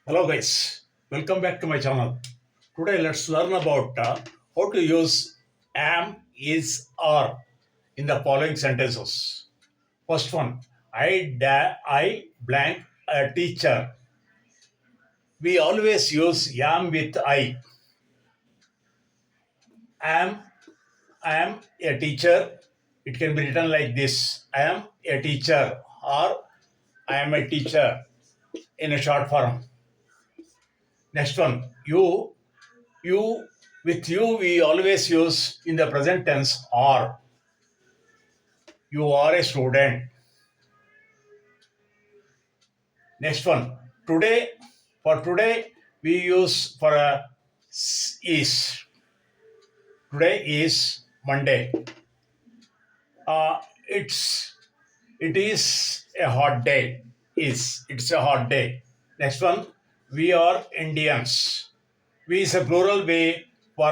Hello guys, welcome back to my channel. Today let's learn about how to use am, is, are in the following sentences. First one, I blank a teacher. We always use am with I. Am, I am a teacher. It can be written like this. I am a teacher or I am a teacher in a short form. Next one, you with you we always use in the present tense are. You are a student. Next one, today, for today we use for a is. Today is Monday. It's it is a hot day. It's a hot day. Next one, we are Indians. We is a plural way for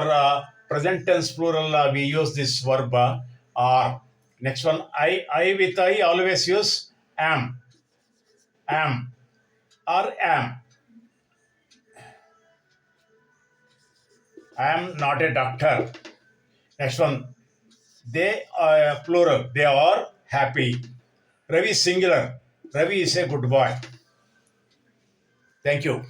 present tense plural. We use this verb are. Next one, I with I always use am or am. I am not a doctor. Next one, they are plural. They are happy. Ravi is singular. Ravi is a good boy. Thank you.